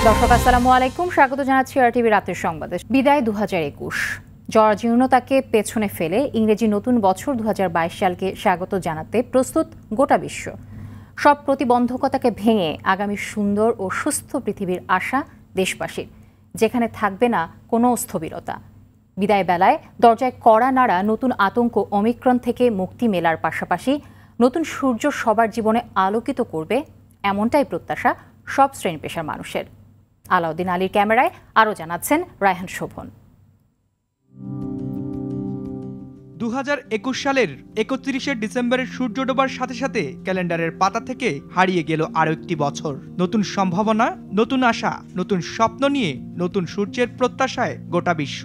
দর্শক আসসালামু আলাইকুম, স্বাগত জানাচ্ছি আরটিভি রাতের সংবাদে। বিদায় 2021, জরাজীর্ণতাকে পেছনে ফেলে ইংরেজি নতুন বছর 2022 সালকে স্বাগত জানাতে প্রস্তুত গোটা বিশ্ব। সব প্রতিবন্ধকতাকে ভেঙে আগামী সুন্দর ও সুস্থ পৃথিবীর আশা দেশবাসীর, যেখানে থাকবে না কোনো স্থবিরতা। বিদায় বেলায় দরজায় কড়া নাড়া নতুন আতঙ্ক ওমিক্রন থেকে মুক্তি মেলার পাশাপাশি নতুন সূর্য সবার জীবনে আলোকিত করবে, এমনটাই প্রত্যাশা সব শ্রেণী পেশার মানুষের। আলাউদ্দিন আলীর ক্যামেরায় আরও জানাচ্ছেন রায়হান শোভন। 2021 সালের 31শে ডিসেম্বরের সূর্য ডোবার সাথে সাথে ক্যালেন্ডারের পাতা থেকে হারিয়ে গেল আরও একটি বছর। নতুন সম্ভাবনা, নতুন আশা, নতুন স্বপ্ন নিয়ে নতুন সূর্যের প্রত্যাশায় গোটা বিশ্ব।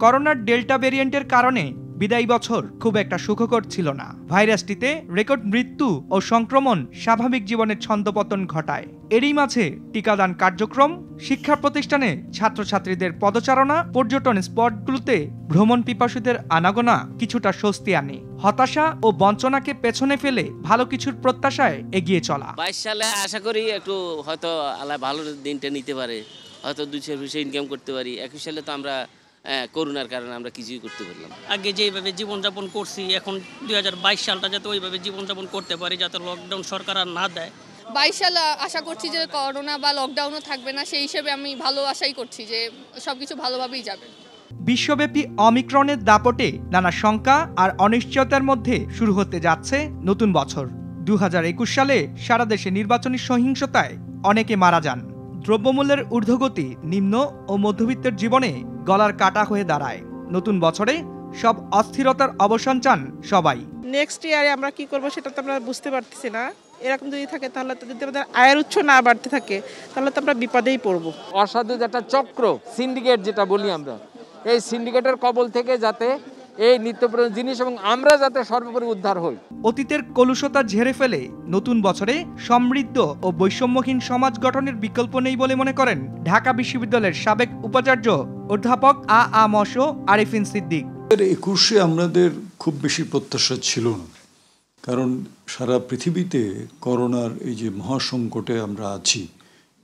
করোনার ডেল্টা ভ্যারিয়েন্টের কারণে বিদায়ী বছর খুব একটা সুখকর ছিল না। ভাইরাসটিতে রেকর্ড মৃত্যু ও সংক্রমণ স্বাভাবিক জীবনের ছন্দপতন ঘটায়। এরই মাঝে টিকাদান কার্যক্রম, শিক্ষা প্রতিষ্ঠানে ছাত্রছাত্রীদের পদচারণা, পর্যটন স্পটগুলোতে ভ্রমণ পিপাসুদের আনাগোনা কিছুটা স্বস্তি আনে। হতাশা ও বঞ্চনাকে পেছনে ফেলে ভালো কিছুর প্রত্যাশায় এগিয়ে চলা। 22 সালে আশা করি একটু হয়তো আল্লাহ ভালো দিনটা নিতে পারে, হয়তো 200 ইনকাম করতে পারি। 21 সালে তো আমরা করোনার কারণে আমরা কিছুই করতে পারলাম। আগে যেভাবে জীবনযাপন করছি, এখন 2022 সালটা যাতে ওইভাবে জীবনযাপন করতে পারি, যাতে লকডাউন সরকার আর না দেয়। 22 সাল আশা করছি যে করোনা বা লকডাউনও থাকবে না, সেই হিসেবে আমি ভালো আশাই করছি যে সবকিছু ভালোভাবেই যাবে। বিশ্বব্যাপী অমিক্রনের দাপটে নানা শঙ্কা আর অনিশ্চয়তার মধ্যে শুরু হতে যাচ্ছে নতুন বছর। 2021 সালে সারা দেশে নির্বাচনী সহিংসতায় অনেকে মারা যান। দ্রব্যমূল্যের ঊর্ধ্বগতি নিম্ন ও মধ্যবিত্তের জীবনে গলার কাটা হয়ে দাঁড়ায়। নতুন বছরে সব অস্থিরতার অবসান চান সবাই। নেক্সট ইয়ারে আমরা কি করব সেটা তো আমরা বুঝতে পারতেছি না। এরকম যদি থাকে তাহলে তো, যদি আমাদের আয়ের উৎস না বাড়তে থাকে তাহলে তো আমরা বিপদেই পড়ব। অসাধু যেটা চক্র, সিন্ডিকেট যেটা বলি আমরা, এই সিন্ডিকেটের কবল থেকে যাতে এই নিত্য প্রয়োজনীয় জিনিস এবং আমরা যাতে সর্বোপরি উদ্ধার হই। অতীতের কলুষতা ঝেড়ে ফেলে নতুন বছরে সমৃদ্ধ ও বৈষম্যহীন সমাজ গঠনের বিকল্প নেই বলে মনে করেন ঢাকা বিশ্ববিদ্যালয়ের সাবেক উপাচার্য অধ্যাপক আ.ম.স. আরিফিন সিদ্দিক। 21-এ আমাদের খুব বেশি প্রত্যাশা ছিল না, কারণ সারা পৃথিবীতে করোনার এই যে মহাসংকটে আমরা আছি,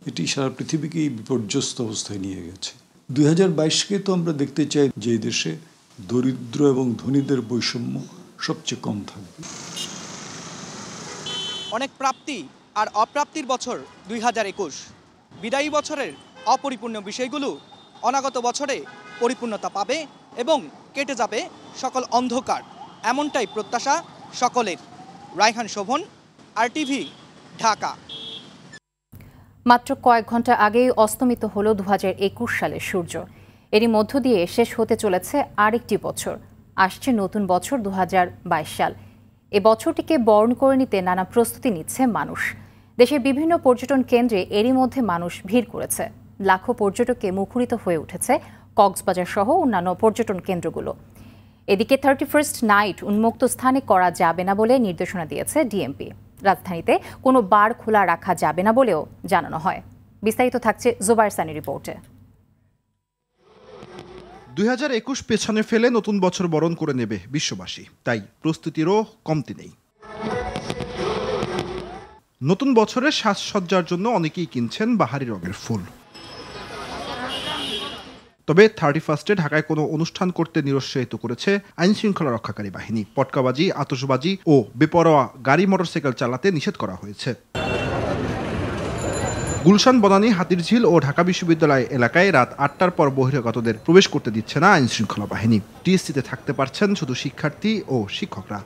এটি সারা পৃথিবীকেই বিপর্যস্ত অবস্থায় নিয়ে গেছে। 2022-কে তো আমরা দেখতে চাই যে দেশে দরিদ্র এবং ধনীদের বৈষম্য সবচেয়ে কম থাকবে। অনেক প্রাপ্তি আর অপ্রাপ্তির বছর 2021। বিদায়ী বছরের অপরিপূর্ণ বিষয়গুলো অনাগত বছরে পরিপূর্ণতা পাবে এবং কেটে যাবে সকল অন্ধকার, এমনটাই প্রত্যাশা সকলের। রায়হান শোভন, আরটিভি, ঢাকা। মাত্র কয়েক ঘন্টা আগেই অস্তমিত হলো 2021 সালের সূর্য। এরই মধ্য দিয়ে শেষ হতে চলেছে আরেকটি বছর। আসছে নতুন বছর 2022 সাল। এ বছরটিকে বরণ করে নিতে নানা প্রস্তুতি নিচ্ছে মানুষ। দেশের বিভিন্ন পর্যটন কেন্দ্রে এরই মধ্যে মানুষ ভিড় করেছে। লাখো পর্যটকে মুখরিত হয়ে উঠেছে কক্সবাজার সহ অন্যান্য পর্যটন কেন্দ্রগুলো। এদিকে 31st নাইট উন্মুক্ত স্থানে করা যাবে না বলে নির্দেশনা দিয়েছে ডিএমপি। রাজধানীতে কোনো বার খোলা রাখা যাবে না বলেও জানানো হয়। বিস্তারিত থাকছে জুবাইর সানির রিপোর্টে। 2021 পেছনে ফেলে নতুন বছর বরণ করে নেবে বিশ্ববাসী, তাই প্রস্তুতিরও কমতি নেই। নতুন বছরের সাজসজ্জার জন্য অনেকেই কিনছেন বাহারি রঙের ফুল। তবে 31-এ ঢাকায় কোনো অনুষ্ঠান করতে নিরুৎসাহিত করেছে আইন শৃঙ্খলা রক্ষাকারী বাহিনী। পটকাবাজি, আতশবাজি ও বেপরোয়া গাড়ি মোটরসাইকেল চালাতে নিষেধ করা হয়েছে। গুলশান, বনানী, হাতিরঝিল ও ঢাকা বিশ্ববিদ্যালয় এলাকায় রাত 8টার পর বহিরাগতদের প্রবেশ করতে দিচ্ছে না আইন শৃঙ্খলা বাহিনী। টিএসসিতে থাকতে পারছেন শুধু শিক্ষার্থী ও শিক্ষকরা।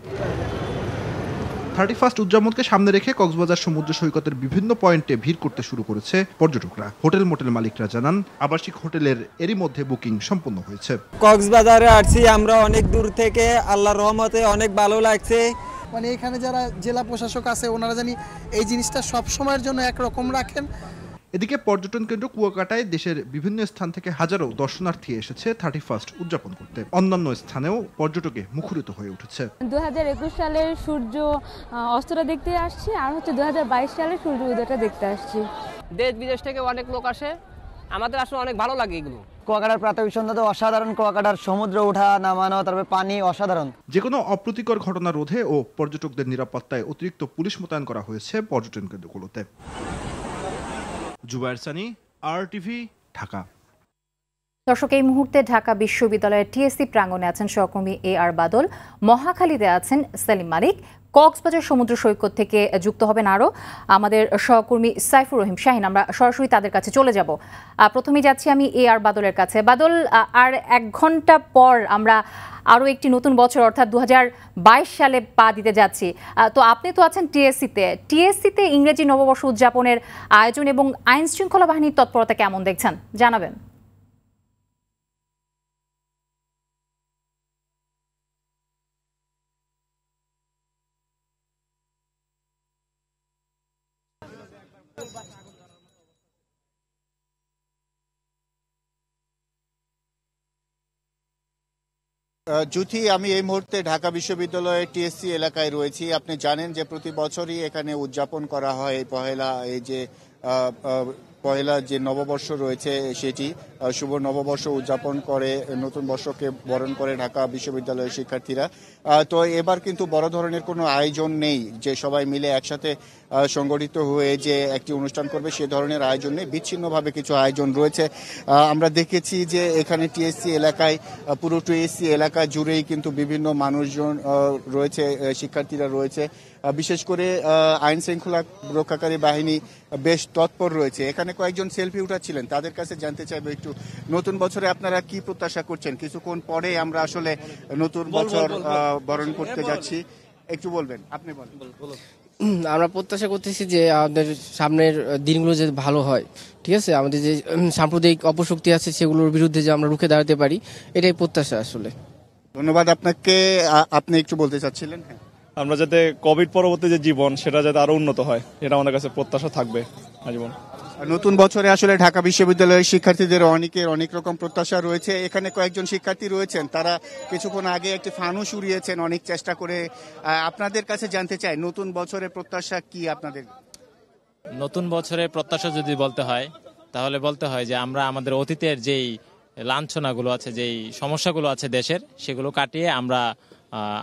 31st উদযাপনকে সামনে রেখে কক্সবাজার সমুদ্র সৈকতের বিভিন্ন পয়েন্টে ভিড় করতে শুরু করেছে পর্যটকরা। হোটেল মোটেল মালিকরা জানান, আবাসিক হোটেলের এরই মধ্যে বুকিং সম্পন্ন হয়েছে। কক্সবাজারে আসছি আমরা অনেক দূর থেকে, আল্লাহর রহমতে অনেক ভালো লাগছে। মানে এখানে যারা জেলা প্রশাসক আছে ওনারা জানি এই জিনিসটা সব সময়ের জন্য একরকম রাখেন। এদিকে পর্যটন কেন্দ্র কুয়াকাটায় দেশের বিভিন্ন স্থান থেকে হাজারো দর্শনার্থী এসেছে 31st উদযাপন করতে। অন্যান্য স্থানেও পর্যটকে মুখরিত হয়ে উঠেছে। 2021 সালের সূর্য অস্তটা দেখতে আসছি, আর হচ্ছে 2022 সালের সূর্য উদয়টা দেখতে আসছি। দেশ বিদেশ থেকে অনেক লোক আসে, আমাদের আসলে অনেক ভালো লাগে এগুলো। কুয়াকাটার প্রাতঃ সন্ধ্যা অসাধারণ, কুয়াকাটার সমুদ্র ওঠা নামানো, তারপরে পানি অসাধারণ। যে কোনো অপ্রীতিকর ঘটনা রোধে ও পর্যটকদের নিরাপত্তায় অতিরিক্ত পুলিশ মোতায়েন করা হয়েছে পর্যটন কেন্দ্রগুলোতে। জুবায়ের সানি, RTV, ঢাকা। দর্শক, এই মুহূর্তে ঢাকা বিশ্ববিদ্যালয়ের টিএসসি প্রাঙ্গণে আছেন সহকর্মী AR বাদল, মহাখালীতে আছেন সেলিম মালিক, কক্সবাজার সমুদ্র সৈকত থেকে যুক্ত হবেন আরও আমাদের সহকর্মী সাইফুর রহিম শাহিন। আমরা সরাসরি তাদের কাছে চলে যাব। প্রথমেই যাচ্ছি আমি AR বাদলের কাছে। বাদল, আর 1 ঘন্টা পর আমরা আরও একটি নতুন বছর অর্থাৎ 2022 সালে পা দিতে যাচ্ছি। তো আপনি তো আছেন টিএসসিতে ইংরেজি নববর্ষ উদযাপনের আয়োজন এবং আইন শৃঙ্খলা বাহিনীর তৎপরতা কেমন দেখছেন, জানাবেন। জ্যোতি, আমি এই মুহূর্তে ঢাকা বিশ্ববিদ্যালয়ের টিএসসি এলাকায় রয়েছি। আপনি জানেন যে প্রতি বছরই এখানে উদযাপন করা হয় পহেলা যে নববর্ষ রয়েছে সেটি শুভ নববর্ষ উদযাপন করে নতুন বর্ষকে বরণ করে ঢাকা বিশ্ববিদ্যালয়ের শিক্ষার্থীরা। তো এবার কিন্তু বড় ধরনের কোনো আয়োজন নেই যে সবাই মিলে একসাথে সংগঠিত হয়ে যে একটি অনুষ্ঠান করবে, সে ধরনের আয়োজন নেই। বিচ্ছিন্নভাবে কিছু আয়োজন রয়েছে। আমরা দেখেছি যে এখানে টিএসসি এলাকায় পুরো টিএসসি এলাকা জুড়েই কিন্তু বিভিন্ন মানুষজন রয়েছে, শিক্ষার্থীরা রয়েছে। বিশেষ করে আইন শৃঙ্খলা রক্ষাকারী বাহিনী বেশ তৎপর রয়েছে। এখানে কয়েকজন সেলফি উঠাচ্ছিলেন, তাদের কাছে জানতে চাইবো একটু নতুন বছরে আপনারা কি প্রত্যাশা করছেন? কিছুক্ষণ পরে আমরা আসলে নতুন বছর বরণ করতে যাচ্ছি, একটু বলবেন, আপনি বলেন। আমরা প্রত্যাশা করতেছি যে আমাদের সামনের দিনগুলো যে ভালো হয়, ঠিক আছে, আমাদের যে সাম্প্রদায়িক অপশক্তি আছে সেগুলোর বিরুদ্ধে যে আমরা রুখে দাঁড়াতে পারি, এটাই প্রত্যাশা আসলে। ধন্যবাদ আপনাকে। আপনি একটু বলতে চাচ্ছিলেন? হ্যাঁ, আমরা যাতে কোভিড পরবর্তী যে জীবন সেটা যাতে আরো উন্নত হয়, এটা আমাদের কাছে প্রত্যাশা থাকবে আজীবন। নতুন বছরে আসলে ঢাকা বিশ্ববিদ্যালয়ের শিক্ষার্থীদের অনেক রকম প্রত্যাশা রয়েছে। এখানে কয়েকজন শিক্ষার্থী রয়েছেন, তারা কিছুক্ষণ আগে একটি ফানুস উড়িয়েছেন অনেক চেষ্টা করে। আপনাদের কাছে জানতে চাই নতুন বছরের প্রত্যাশা কি আপনাদের? নতুন বছরের প্রত্যাশা যদি বলতে হয় তাহলে বলতে হয় যে আমরা আমাদের অতীতের যেই লাঞ্ছনাগুলো আছে, যেই সমস্যাগুলো আছে দেশের, সেগুলো কাটিয়ে আমরা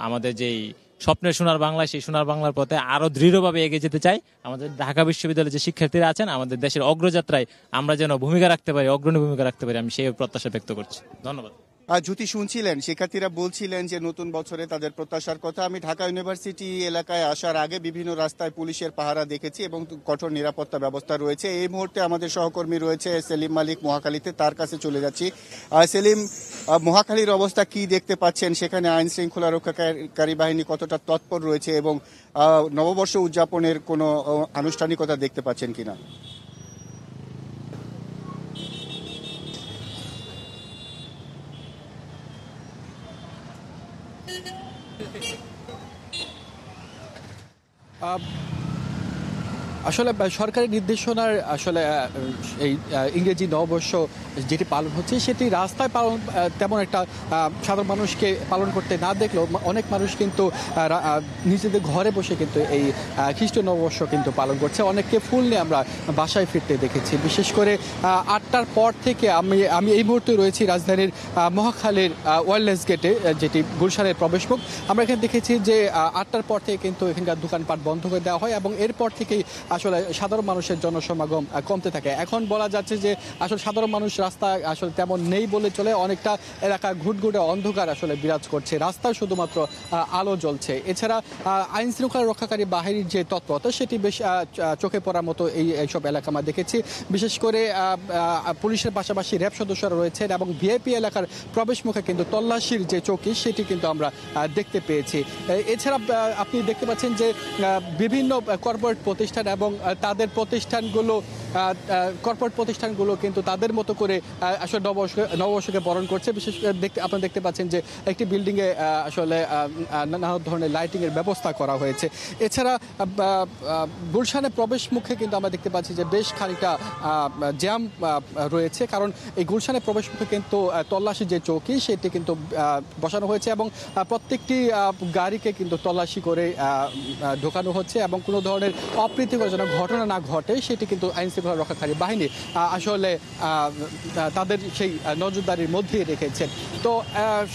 আমাদের যেই স্বপ্নের সোনার বাংলা, সেই সোনার বাংলার পথে আরো দৃঢ়ভাবে এগিয়ে যেতে চাই। আমাদের ঢাকা বিশ্ববিদ্যালয়ের যে শিক্ষার্থীরা আছেন, আমাদের দেশের অগ্রযাত্রায় আমরা যেন ভূমিকা রাখতে পারি, অগ্রণী ভূমিকা রাখতে পারি, আমি সেই প্রত্যাশা ব্যক্ত করছি। ধন্যবাদ। জ্যোতি, শুনছিলেন শিক্ষার্থীরা বলছিলেন যে নতুন বছরে তাদের প্রত্যাশার কথা। আমি ঢাকা ইউনিভার্সিটি এলাকায় আসার আগে বিভিন্ন রাস্তায় পুলিশের পাহারা দেখেছি এবং কঠোর নিরাপত্তা ব্যবস্থা রয়েছে। এই মুহূর্তে আমাদের সহকর্মী রয়েছে সেলিম মালিক মহাখালীতে, তার কাছে চলে যাচ্ছি। সেলিম, মহাখালীর অবস্থা কি দেখতে পাচ্ছেন? সেখানে আইন শৃঙ্খলা রক্ষাকারী বাহিনী কতটা তৎপর রয়েছে এবং নববর্ষ উদযাপনের কোনো আনুষ্ঠানিকতা দেখতে পাচ্ছেন কিনা? আসলে সরকারি নির্দেশনার আসলে এই ইংরেজি নববর্ষ যেটি পালন হচ্ছে সেটি রাস্তায় পালন তেমন একটা সাধারণ মানুষকে পালন করতে না দেখলেও অনেক মানুষ কিন্তু নিজেদের ঘরে বসে কিন্তু এই খ্রিস্টীয় নববর্ষ কিন্তু পালন করছে। অনেককে ফুল নিয়ে আমরা বাসায় ফিরতে দেখেছি। বিশেষ করে 8টার পর থেকে আমি এই মুহূর্তে রয়েছি রাজধানীর মহাখালীর ওয়্যারলেস গেটে, যেটি গুলশানের প্রবেশমুখ। আমরা এখানে দেখেছি যে 8টার পর থেকে কিন্তু এখানকার দোকানপাট বন্ধ করে দেওয়া হয় এবং এরপর থেকেই আসলে সাধারণ মানুষের জনসমাগম কমতে থাকে। এখন বলা যাচ্ছে যে আসলে সাধারণ মানুষ রাস্তা আসলে তেমন নেই বলে চলে। অনেকটা এলাকা ঘুটঘুটে অন্ধকার আসলে বিরাজ করছে, রাস্তায় শুধুমাত্র আলো জ্বলছে। এছাড়া আইন শৃঙ্খলা রক্ষাকারী বাহিনীর যে তৎপরতা সেটি বেশ চোখে পড়ার মতো এইসব এলাকা আমরা দেখেছি। বিশেষ করে পুলিশের পাশাপাশি র্যাব সদস্যরা রয়েছেন এবং ভিআইপি এলাকার প্রবেশ মুখে কিন্তু তল্লাশির যে চৌকি সেটি কিন্তু আমরা দেখতে পেয়েছি। এছাড়া আপনি দেখতে পাচ্ছেন যে বিভিন্ন কর্পোরেট প্রতিষ্ঠান এবং তাদের কর্পোরেট প্রতিষ্ঠানগুলো কিন্তু তাদের মতো করে আসলে নববর্ষকে বরণ করছে। বিশেষ আপনারা দেখতে পাচ্ছেন যে একটি বিল্ডিংয়ে আসলে নানা ধরনের লাইটিংয়ের ব্যবস্থা করা হয়েছে। এছাড়া গুলশানের প্রবেশ মুখে কিন্তু আমরা দেখতে পাচ্ছি যে বেশ খানিকটা জ্যাম রয়েছে, কারণ এই গুলশানের প্রবেশ মুখে কিন্তু তল্লাশি যে চৌকি সেটি কিন্তু বসানো হয়েছে এবং প্রত্যেকটি গাড়িকে কিন্তু তল্লাশি করে ঢোকানো হচ্ছে এবং কোনো ধরনের অপ্রীতিকর যেন ঘটনা না ঘটে সেটি কিন্তু আইন শৃঙ্খলা শৃঙ্খলা রক্ষাকারী বাহিনী আসলে তাদের সেই নজরদারির মধ্যেই রেখেছেন। তো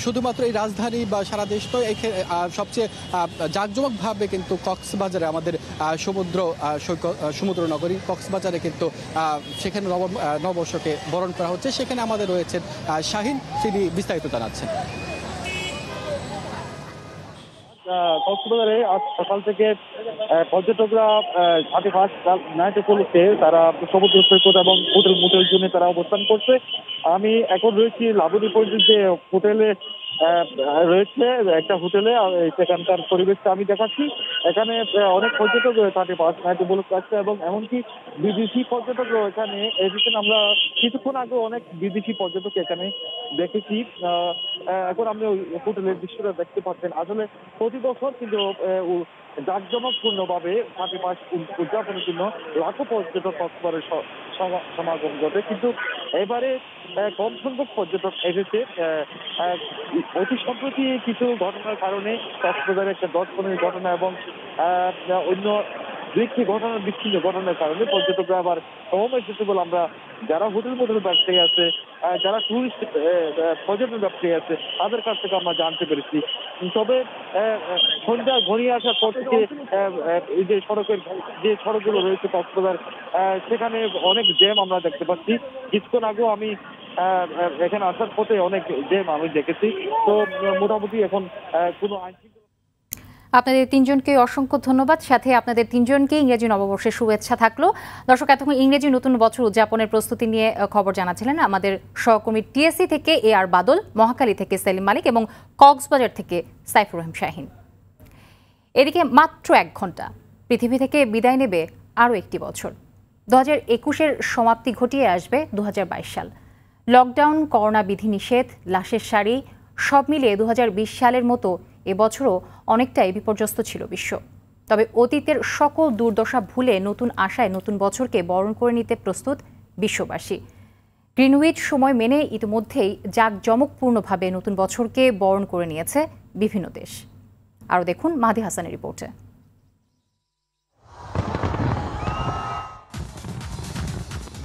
শুধুমাত্র এই রাজধানী বা সারা দেশ নয়, সবচেয়ে জাঁকজমকভাবে কিন্তু কক্সবাজারে আমাদের সমুদ্র নগরী কক্সবাজারে কিন্তু সেখানে নববর্ষকে বরণ করা হচ্ছে। সেখানে আমাদের রয়েছেন শাহিন, তিনি বিস্তারিত জানাচ্ছেন। কক্সবাজারে আজ সকাল থেকে পর্যটকরা 31st নাইট উপলক্ষে তারা সমুদ্র সৈকত এবং হোটেল মোটেল জন্য তারা অবস্থান করছে। আমি এখন রয়েছি লাবণী পয়েন্টের যে হোটেলে রয়েছে, একটা হোটেলে। সেখানকার পরিবেশটা আমি দেখাচ্ছি। এখানে অনেক পর্যটক 31st নাইট উপলক্ষে আসছে এবং এমনকি বিদেশি পর্যটকরাও এখানে এসেছেন। আমরা কিছুক্ষণ আগে অনেক বিদেশি পর্যটক এখানে দেখেছি। এখন আপনি ওই হোটেলের দৃশ্যটা দেখতে পাচ্ছেন। আসলে প্রতি বছর কিন্তু জাঁকজমকপূর্ণ ভাবে 31st উদযাপনের জন্য লাখো পর্যটক কক্সবাজারের সমাগম ঘটে, কিন্তু এবারে কম সংখ্যক পর্যটক এসেছে। অতি সম্প্রতি কিছু ঘটনার কারণে কক্সবাজারে একটা দর্শনের ঘটনা এবং অন্য দুইটি ঘটনার বিচ্ছিন্ন ঘটনার কারণে পর্যটকরা আবার কম এসেছে বলে আমরা যারা হোটেল মোটেল ব্যবসায়ী আছে, যারা টুরিস্ট পর্যটন ব্যবসায়ী আছে তাদের কাছ থেকে আমরা জানতে পেরেছি। তবে সন্ধ্যা ঘনিয়ে আসার পর থেকে এই যে সড়কগুলো রয়েছে কক্সবাজার, সেখানে অনেক জ্যাম আমরা দেখতে পাচ্ছি। কিছুক্ষণ আগেও আমি এখানে আসার পথে অনেক জ্যাম আমি দেখেছি। তো মোটামুটি এখন কোনো আইন আপনাদের তিনজনকে অসংখ্য ধন্যবাদ, সাথে আপনাদের তিনজনকে ইংরেজি নববর্ষের শুভেচ্ছা থাকলো। দর্শক, এতক্ষণ ইংরেজি নতুন বছর উদযাপনের প্রস্তুতি নিয়ে খবর জানাচ্ছিলেন আমাদের সহকর্মী টিএসসি থেকে AR বাদল, মহাখালী থেকে সেলিম মালিক এবং কক্সবাজার থেকে সাইফুর রহিম শাহিন। এদিকে মাত্র 1 ঘন্টা পৃথিবী থেকে বিদায় নেবে আরও একটি বছর। 2021-এর সমাপ্তি ঘটিয়ে আসবে 2022 সাল। লকডাউন, করোনা বিধিনিষেধ, লাশের সারি সব মিলিয়ে 2020 সালের মতো এবছরও অনেকটাই বিপর্যস্ত ছিল বিশ্ব। তবে অতীতের সকল দুর্দশা ভুলে নতুন আশায় নতুন বছরকে বরণ করে নিতে প্রস্তুত বিশ্ববাসী। গ্রিনউইচ সময় মেনে ইতিমধ্যেই জাঁকজমকপূর্ণভাবে নতুন বছরকে বরণ করে নিয়েছে বিভিন্ন দেশ। আরও দেখুন মাহদি হাসানের রিপোর্টে।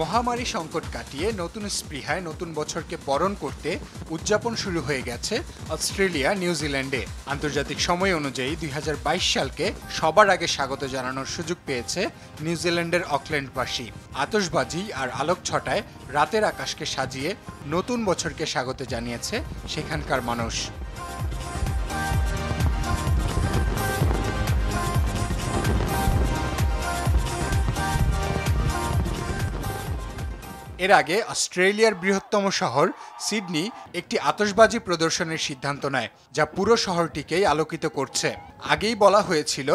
মহামারী সংকট কাটিয়ে নতুন স্পৃহায় নতুন বছরকে বরণ করতে উদযাপন শুরু হয়ে গেছে অস্ট্রেলিয়া, নিউজিল্যান্ডে। আন্তর্জাতিক সময় অনুযায়ী 2022 সালকে সবার আগে স্বাগত জানানোর সুযোগ পেয়েছে নিউজিল্যান্ডের অকল্যান্ডবাসী। আতশবাজি আর আলোকছটায় রাতের আকাশকে সাজিয়ে নতুন বছরকে স্বাগত জানিয়েছে সেখানকার মানুষ। এর আগে অস্ট্রেলিয়ার বৃহত্তম শহর সিডনি একটি আতশবাজি প্রদর্শনের সিদ্ধান্ত নেয়, যা পুরো শহরটিকেই আলোকিত করছে। আগেই বলা হয়েছিল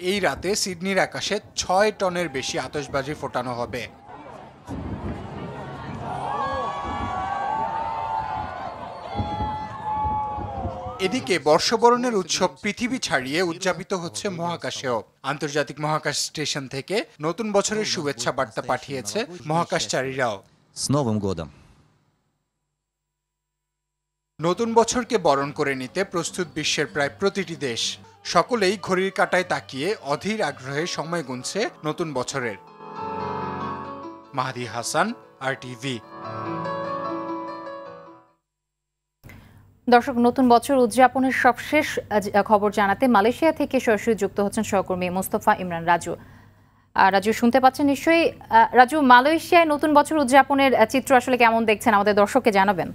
এই রাতে সিডনির আকাশে 6 টনের বেশি আতশবাজি ফোটানো হবে। এদিকে বর্ষবরণের উৎসব পৃথিবী ছাড়িয়ে উদযাপিত হচ্ছে মহাকাশেও। আন্তর্জাতিক মহাকাশ স্টেশন থেকে নতুন বছরের শুভেচ্ছা বার্তা পাঠিয়েছে মহাকাশচারীরাও। নতুন বছরকে বরণ করে নিতে প্রস্তুত বিশ্বের প্রায় প্রতিটি দেশ। সকলেই ঘড়ির কাঁটায় তাকিয়ে অধীর আগ্রহে সময় গুনছে নতুন বছরের। মাহদি হাসান, RTV। দর্শক, নতুন বছর উদযাপনের সবশেষ খবর জানাতে মালয়েশিয়া থেকে সরাসরি যুক্ত হচ্ছেন সহকর্মী মোস্তফা ইমরান রাজু। রাজু, শুনতে পাচ্ছেন নিশ্চয়ই। রাজু, মালয়েশিয়ায় নতুন বছর উদযাপনের চিত্র আসলে কেমন দেখছেন আমাদের দর্শককে জানাবেন।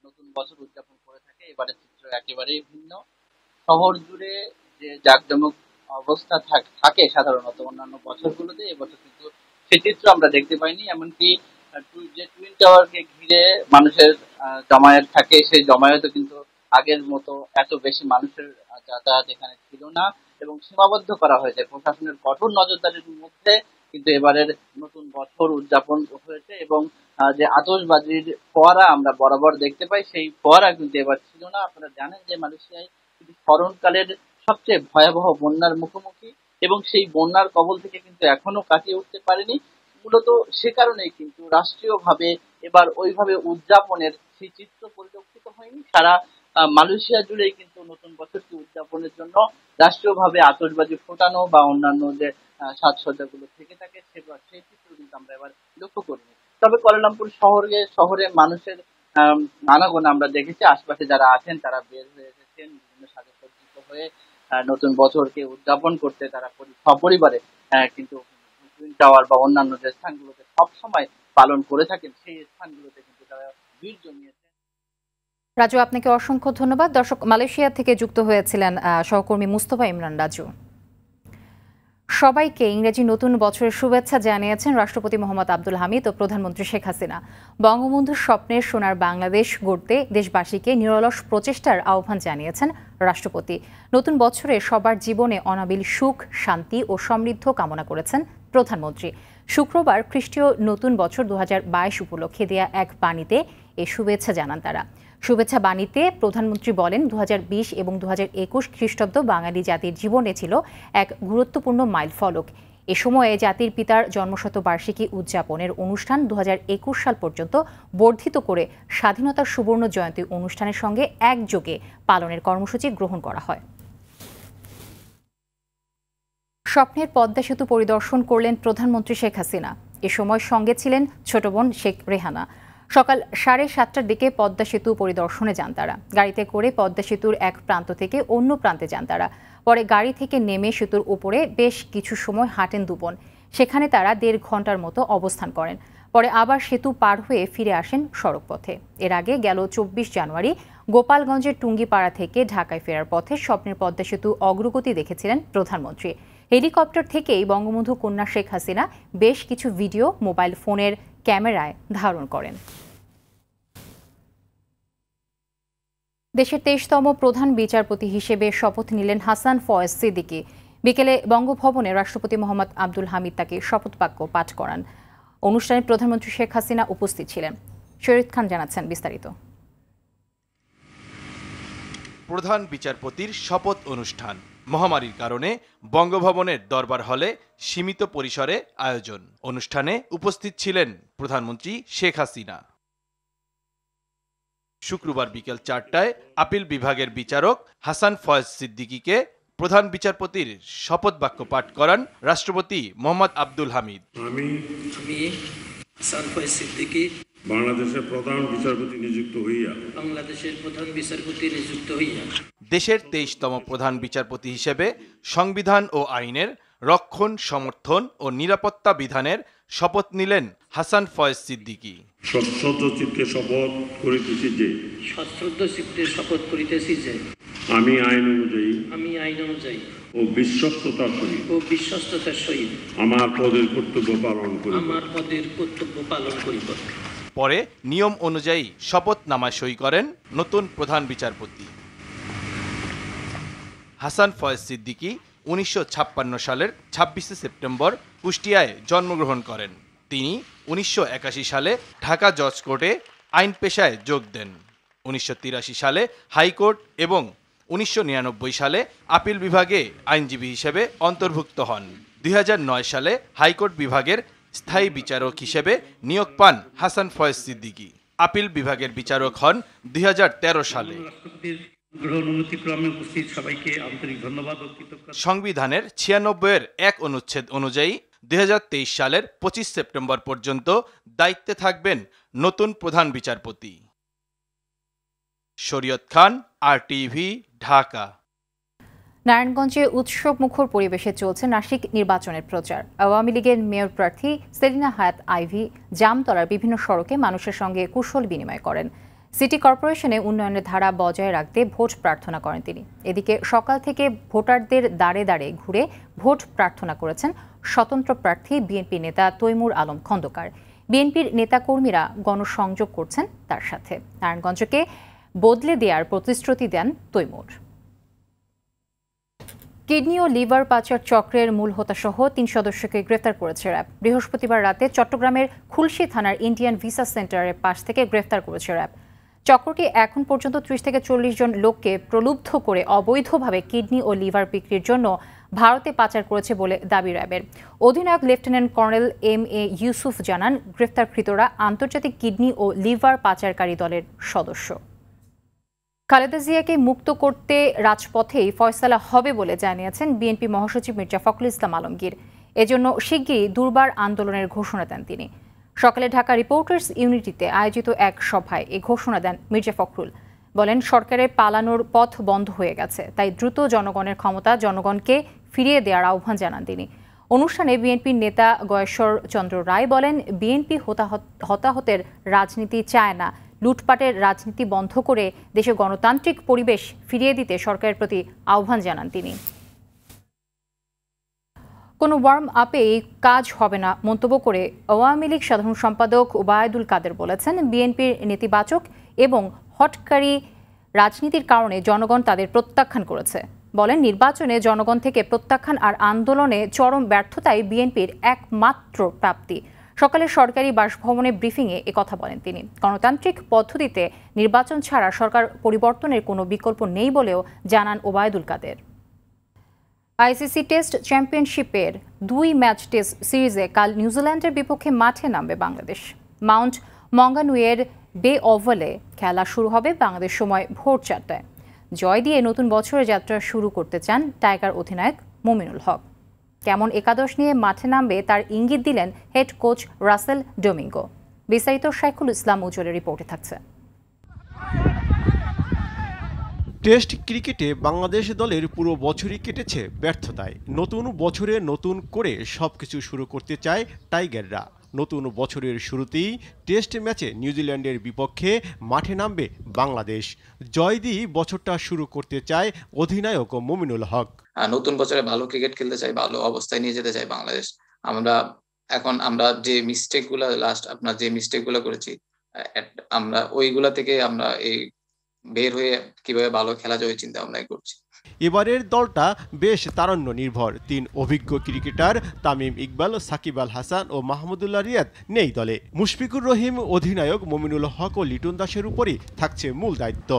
নতুন বছর উদযাপন করে থাকে, এবারে চিত্র একেবারেই ভিন্ন। শহর জুড়ে যে জাঁকজমক অবস্থা থাকে সাধারণত অন্যান্য বছরগুলোতে, এবছর কিন্তু সে চিত্র আমরা দেখতে পাইনি। এমনকি যে টুইন টাওয়ারকে ঘিরে মানুষের জমায়েত থাকে, সেই জমায়েতও কিন্তু আগের মতো এত বেশি মানুষের যাতায়াত এখানে ছিল না এবং সীমাবদ্ধ করা হয়েছে প্রশাসনের কঠোর নজরদারির মধ্যে। কিন্তু এবারের নতুন বছর উদযাপন হয়েছে এবং যে আতশবাজির ফোয়ারা আমরা বরাবর দেখতে পাই, সেই ফোয়ারা কিন্তু এবার ছিল না। আপনারা জানেন যে মালয়েশিয়ায় কিন্তু স্মরণকালের সবচেয়ে ভয়াবহ বন্যার মুখোমুখি এবং সেই বন্যার কবল থেকে কিন্তু এখনো কাটিয়ে উঠতে পারেনি। মূলত সে কারণেই কিন্তু রাষ্ট্রীয়ভাবে এবার ওইভাবে উদযাপনের সেই চিত্র পরিলক্ষিত হয়। হয়নি। সারা মালয়েশিয়া জুড়েই কিন্তু নতুন বছরটি উদযাপনের জন্য রাষ্ট্রীয়ভাবে আতশবাজি ফোটানো বা অন্যান্য যে সাজসজ্জাগুলো থেকে থাকে সেই চিত্র কিন্তু আমরা এবার লক্ষ্য করিনি। তবে কুয়ালালামপুর শহরে মানুষের আনাগোনা আমরা দেখেছি। আশপাশে যারা আছেন তারা বের হয়ে এসেছেন বিভিন্ন সাজসজ্জিত হয়ে নতুন বছরকে উদযাপন করতে। তারা সপরিবারে কিন্তু টুইন টাওয়ার বা অন্যান্য যে স্থানগুলোতে সবসময় পালন করে থাকেন সেই স্থানগুলোতে কিন্তু তারা ভিড় জমিয়েছে। রাজু, আপনাকে অসংখ্য ধন্যবাদ। দর্শক, মালয়েশিয়া থেকে যুক্ত হয়েছিলেন সহকর্মী মুস্তফা ইমরান রাজু। সবাইকে ইংরেজি নতুন বছরের শুভেচ্ছা জানিয়েছেন রাষ্ট্রপতি মোহাম্মদ আব্দুল হামিদ ও প্রধানমন্ত্রী শেখ হাসিনা। বঙ্গবন্ধুর স্বপ্নের সোনার বাংলাদেশ গড়তে দেশবাসীকে নিরলস প্রচেষ্টার আহ্বান জানিয়েছেন রাষ্ট্রপতি। নতুন বছরে সবার জীবনে অনাবিল সুখ, শান্তি ও সমৃদ্ধ কামনা করেছেন প্রধানমন্ত্রী। শুক্রবার খ্রিস্টীয় নতুন বছর 2022 উপলক্ষে দেয়া এক বাণীতে এ শুভেচ্ছা জানান তারা। শুভেচ্ছা বাণীতে প্রধানমন্ত্রী বলেন, 2020 এবং 2021 খ্রিস্টাব্দ বাঙালি জাতির জীবনে ছিল এক গুরুত্বপূর্ণ মাইলফলক। এ সময়ে জাতির পিতার জন্মশতবার্ষিকী উদযাপনের অনুষ্ঠান 2021 সাল পর্যন্ত বর্ধিত করে স্বাধীনতার সুবর্ণ জয়ন্তী অনুষ্ঠানের সঙ্গে একযোগে পালনের কর্মসূচি গ্রহণ করা হয়। স্বপ্নের পদ্মা সেতু পরিদর্শন করলেন প্রধানমন্ত্রী শেখ হাসিনা। এ সময় সঙ্গে ছিলেন ছোট বোন শেখ রেহানা। সকাল 7:30টার দিকে পদ্মা সেতু পরিদর্শনে যান তারা। গাড়িতে করে পদ্মা সেতুর এক প্রান্ত থেকে অন্য প্রান্তে যান তারা। পরে গাড়ি থেকে নেমে সেতুর উপরে বেশ কিছু সময় হাঁটেন দুবোন। সেখানে তারা 1.5 ঘন্টার মতো অবস্থান করেন। পরে আবার সেতু পার হয়ে ফিরে আসেন সড়কপথে। এর আগে গেল 24 জানুয়ারি গোপালগঞ্জের টুঙ্গিপাড়া থেকে ঢাকায় ফেরার পথে স্বপ্নের পদ্মা সেতু অগ্রগতি দেখেছিলেন প্রধানমন্ত্রী। হেলিকপ্টার থেকেই বঙ্গবন্ধু কন্যা শেখ হাসিনা বেশ কিছু ভিডিও মোবাইল ফোনের ক্যামেরায় ধারণ করেন। দেশের 23তম প্রধান বিচারপতি হিসেবে শপথ নিলেন হাসান ফয়েজ সিদ্দিকী। বিকেলে বঙ্গভবনে রাষ্ট্রপতি মোহাম্মদ আব্দুল হামিদ তাকে শপথ বাক্য পাঠ করান। অনুষ্ঠানে প্রধানমন্ত্রী শেখ হাসিনা উপস্থিত ছিলেন। শরীদ খান জানাচ্ছেন বিস্তারিত। প্রধান বিচারপতির শপথ অনুষ্ঠান মহামারীর কারণে বঙ্গভবনের দরবার হলে সীমিত পরিসরে আয়োজন। অনুষ্ঠানে উপস্থিত ছিলেন প্রধানমন্ত্রী শেখ হাসিনা। শুক্রবার বিকেল 4টায় আপিল বিভাগের বিচারক হাসান ফয়েজ সিদ্দিকীকে প্রধান বিচারপতির শপথ বাক্য পাঠ করান রাষ্ট্রপতি মোহাম্মদ আব্দুল হামিদ। আমি হাসান ফয়েজ সিদ্দিকী বাংলাদেশের প্রধান বিচারপতি নিযুক্ত হইয়া দেশের 23তম প্রধান বিচারপতি হিসেবে সংবিধান ও আইনের রক্ষণ, সমর্থন ও নিরাপত্তা বিধানের শপথ নিলেন হাসান ফয়েজ সিদ্দিকী। সশ্রদ্ধ চিত্তে শপথ করিতেছি যে আমি আইন অনুযায়ী ও বিশ্বস্ততার সহিত আমার পদের কর্তব্য পালন করিব। পরে নিয়ম অনুযায়ী শপথনামায় সই করেন নতুন প্রধান বিচারপতি। হাসান ফয়েজ সিদ্দিকী 1956 সালের 26 সেপ্টেম্বর কুষ্টিয়ায় জন্মগ্রহণ করেন। তিনি 1981 সালে ঢাকা জজ কোর্টে আইন পেশায় যোগ দেন। 1983 সালে হাইকোর্ট এবং 1999 সালে আপিল বিভাগে আইনজীবী হিসেবে অন্তর্ভুক্ত হন। 2009 সালে হাইকোর্ট বিভাগের স্থায়ী বিচারক হিসেবে নিয়োগ পান হাসান ফয়েজ সিদ্দিকী। আপিল বিভাগের বিচারক হন 2013 সালে। সংবিধানের 96-এর 1 অনুচ্ছেদ অনুযায়ী 2023 সালের 25 সেপ্টেম্বর পর্যন্ত দায়িত্বে থাকবেন নতুন প্রধান বিচারপতি। শরীয়ত খান, RTV, ঢাকা। নারায়ণগঞ্জে উৎসব মুখর পরিবেশে চলছে নাসিক নির্বাচনের প্রচার। আওয়ামী লীগের মেয়র প্রার্থী সেলিনা হায়াত আইভি জামতলার বিভিন্ন সড়কে মানুষের সঙ্গে কুশল বিনিময় করেন। সিটি কর্পোরেশনে উন্নয়নের ধারা বজায় রাখতে ভোট প্রার্থনা করেন তিনি। এদিকে সকাল থেকে ভোটারদের দাঁড়ে দাঁড়ে ঘুরে ভোট প্রার্থনা করেছেন স্বতন্ত্র প্রার্থী বিএনপি নেতা তৈমুর আলম খন্দকার। বিএনপির নেতাকর্মীরা গণসংযোগ করছেন তার সাথে। নারায়ণগঞ্জকে বদলে দেওয়ার প্রতিশ্রুতি দেন তৈমুর। কিডনি ও লিভার পাচার চক্রের মূল হোতাসহ 3 সদস্যকে গ্রেফতার করেছে র্যাব। বৃহস্পতিবার রাতে চট্টগ্রামের খুলশী থানার ইন্ডিয়ান ভিসা সেন্টারের পাশ থেকে গ্রেফতার করেছে র্যাব। চক্রটি এখন পর্যন্ত 30 থেকে 40 জন লোককে প্রলুব্ধ করে অবৈধভাবে কিডনি ও লিভার বিক্রির জন্য ভারতে পাচার করেছে বলে দাবি র্যাবের। অধিনায়ক লেফটেন্যান্ট কর্নেল MA ইউসুফ জানান, গ্রেফতারকৃতরা আন্তর্জাতিক কিডনি ও লিভার পাচারকারী দলের সদস্য। খালেদা জিয়াকে মুক্ত করতে রাজপথেই ফয়সালা হবে বলে জানিয়েছেন বিএনপি মহাসচিব মির্জা ফখরুল ইসলাম আলমগীর। এজন্য শিগগিরই দুর্বার আন্দোলনের ঘোষণা দেন তিনি। সকালে ঢাকা রিপোর্টার্স ইউনিটিতে আয়োজিত এক সভায় এ ঘোষণা দেন মির্জা ফখরুল। বলেন, সরকারের পালানোর পথ বন্ধ হয়ে গেছে, তাই দ্রুত জনগণের ক্ষমতা জনগণকে ফিরিয়ে দেওয়ার আহ্বান জানান তিনি। অনুষ্ঠানে বিএনপির নেতা গয়েশ্বর চন্দ্র রায় বলেন, বিএনপি হতাহতের রাজনীতি চায় না, লুটপাটের রাজনীতি বন্ধ করে দেশে গণতান্ত্রিক পরিবেশ ফিরিয়ে দিতে সরকারের প্রতি আহ্বান জানান তিনি। কোনো ওয়ার্ম আপে কাজ হবে না মন্তব্য করে আওয়ামী লীগ সাধারণ সম্পাদক ওবায়দুল কাদের বলেছেন, বিএনপির নেতিবাচক এবং হটকারী রাজনীতির কারণে জনগণ তাদের প্রত্যাখ্যান করেছে। বলেন, নির্বাচনে জনগণ থেকে প্রত্যাখ্যান আর আন্দোলনে চরম ব্যর্থতাই বিএনপির একমাত্র প্রাপ্তি। সকালে সরকারি বাসভবনে ব্রিফিংয়ে একথা বলেন তিনি। গণতান্ত্রিক পদ্ধতিতে নির্বাচন ছাড়া সরকার পরিবর্তনের কোনো বিকল্প নেই বলেও জানান ওবায়দুল কাদের। আইসিসি টেস্ট চ্যাম্পিয়নশিপের 2 ম্যাচ টেস্ট সিরিজে কাল নিউজিল্যান্ডের বিপক্ষে মাঠে নামবে বাংলাদেশ। মাউন্ট মঙ্গানুইয়ের বে ওভালে খেলা শুরু হবে বাংলাদেশ সময় ভোর 4টায়। জয় দিয়ে নতুন বছরের যাত্রা শুরু করতে চান টাইগার অধিনায়ক মুমিনুল হক। কেমন একাদশ নিয়ে মাঠে নামবে তার ইঙ্গিত দিলেন হেড কোচ রাসেল ডোমিঙ্গো। বিস্তারিত শাইখুল ইসলাম উজ্জ্বলের রিপোর্টে থাকছে। টেস্ট ক্রিকেটে বাংলাদেশ দলের পুরো বছরই কেটেছে ব্যর্থতায়। নতুন বছরে নতুন করে সবকিছু শুরু করতে চায় টাইগাররা। নতুন বছরের শুরুতেই টেস্ট ম্যাচে নিউজিল্যান্ডের বিপক্ষে মাঠে নামবে বাংলাদেশ। জয় দিয়ে বছরটা শুরু করতে চায় অধিনায়ক মুমিনুল হক। নতুন বছরে ভালো ক্রিকেট খেলতে চাই, ভালো অবস্থায় নিয়ে যেতে চাই বাংলাদেশ। আমরা যে মিস্টেকগুলো করেছি, আমরা ওইগুলা থেকে আমরা এই বের হয়ে কিভাবে ভালো খেলা যায় চিন্তা ভাবনাই করছি। এবারের দলটা বেশ তারুণ্য নির্ভর। 3 অভিজ্ঞ ক্রিকেটার তামিম ইকবাল, সাকিব আল হাসান ও মাহমুদুল্লাহ রিয়াদ নেই দলে। মুশফিকুর রহিম, অধিনায়ক মুমিনুল হক ও লিটন দাসের উপরই থাকছে মূল দায়িত্ব।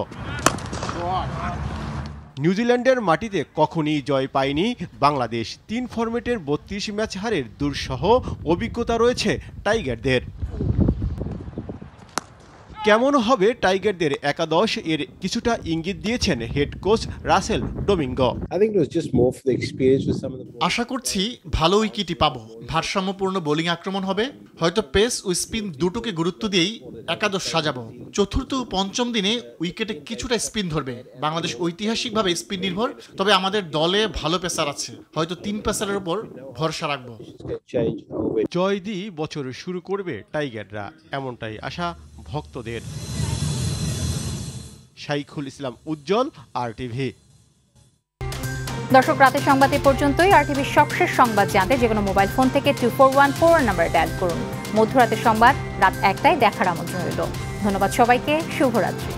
নিউজিল্যান্ডের মাটিতে কখনই জয় পায়নি বাংলাদেশ। 3 ফরম্যাটের 32 ম্যাচ হারের দুঃসহ অভিজ্ঞতা রয়েছে টাইগারদের। কেমন হবে টাইগারদের একাদশ, এর কিছুটা ইঙ্গিত দিয়েছেন হেড কোচ রাসেল ডোমিঙ্গো। আশা করছি ভালো উইকেটই পাবো। ভারসাম্যপূর্ণ বোলিং আক্রমণ হবে, হয়তো পেস ও স্পিন দুটোকে গুরুত্ব দিয়েই একাদশ সাজাবো। চতুর্থ ও পঞ্চম দিনে উইকেটে কিছুটা স্পিন ধরবে। বাংলাদেশ ঐতিহাসিকভাবে স্পিন নির্ভর, তবে আমাদের দলে ভালো পেসার আছে, হয়তো 3 পেসারের উপর ভরসা রাখবো। জয় দিয়ে বছর শুরু করবে টাইগাররা, এমনটাই আশা ভক্তদের। শাইখুল ইসলাম উজ্জ্বল, RTV। দর্শক, রাতের সংবাদ এ পর্যন্তই। RTVর সবশেষ সংবাদ জানতে যেকোনো মোবাইল ফোন থেকে 2414 নাম্বার ডায়াল করুন। মধ্যরাতের সংবাদ রাত 1টায় দেখার আমন্ত্রণ রইল। ধন্যবাদ সবাইকে, শুভরাত্রি।